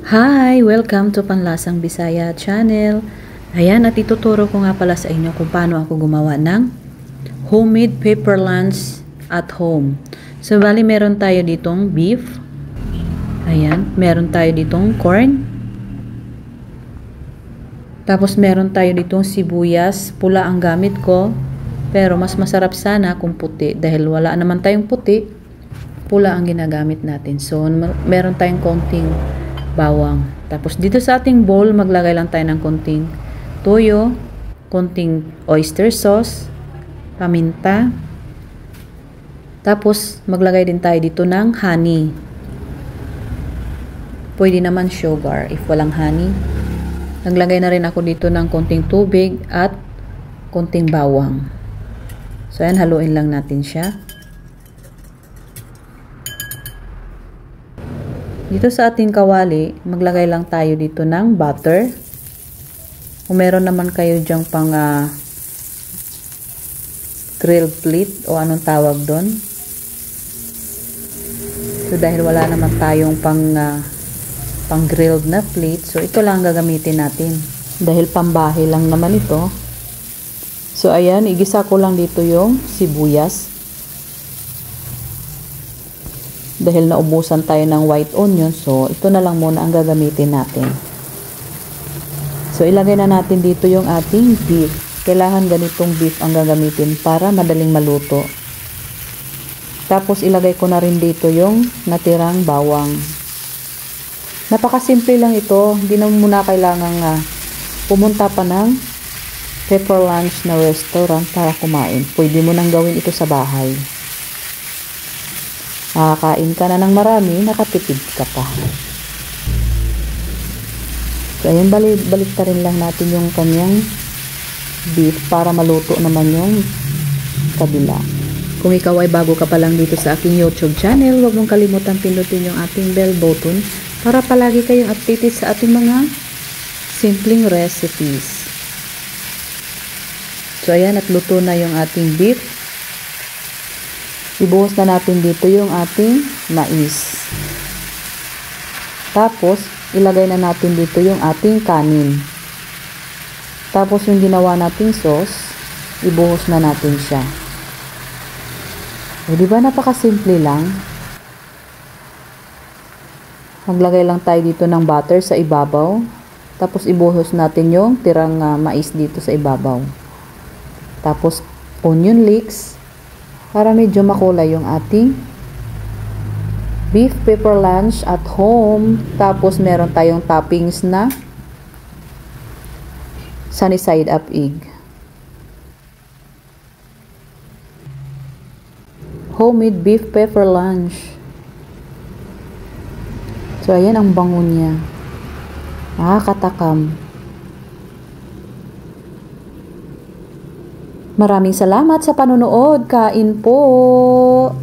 Hi! Welcome to Panlasang Bisaya channel. Ayan, at ituturo ko nga pala sa inyo kung paano ako gumawa ng homemade pepper lunch at home. So, bali meron tayo ditong beef. Ayan, meron tayo ditong corn. Tapos meron tayo ditong sibuyas. Pula ang gamit ko. Pero mas masarap sana kung puti. Dahil wala naman tayong puti, pula ang ginagamit natin. So, meron tayong konting bawang. Tapos dito sa ating bowl, maglagay lang tayo ng konting toyo, konting oyster sauce, paminta. Tapos maglagay din tayo dito ng honey. Pwede naman sugar if walang honey. Naglagay na rin ako dito ng konting tubig at konting bawang. So ayan, haluin lang natin siya. Dito sa ating kawali, maglagay lang tayo dito ng butter. Kung meron naman kayo dyang pang grilled plate o anong tawag doon. So dahil wala naman tayong pang grilled na plate, so ito lang gagamitin natin. Dahil pambahay lang naman ito. So ayan, igisa ko lang dito yung sibuyas. Dahil naubusan tayo ng white onion, so ito na lang muna ang gagamitin natin. So ilagay na natin dito yung ating beef. Kailangan ganitong beef ang gagamitin para madaling maluto. Tapos ilagay ko na rin dito yung natirang bawang. Napakasimple lang ito. Hindi na muna kailangan pumunta pa ng pepper lunch na restaurant para kumain. Pwede mo nang gawin ito sa bahay. Makakain ka na ng marami, nakatipid ka pa. So, ayan, balik ta rin lang natin yung kanyang beef para maluto naman yung kabila. Kung ikaw ay bago ka pa lang dito sa aking YouTube channel, huwag mong kalimutan pindutin yung ating bell button para palagi kayong updated sa ating mga simpleng recipes. So, ayan, at luto na yung ating beef. Ibuhos na natin dito yung ating mais. Tapos, ilagay na natin dito yung ating kanin. Tapos, yung ginawa nating sauce, ibuhos na natin siya. O, diba napakasimple lang? Maglagay lang tayo dito ng butter sa ibabaw. Tapos, ibuhos natin yung tirang mais dito sa ibabaw. Tapos, onion leeks. Para medyo makulay yung ating beef pepper lunch at home. Tapos meron tayong toppings na sunny side up egg. Homemade beef pepper lunch. So ayan ang bango niya. Nakakatakam. Maraming salamat sa panonood. Kain po!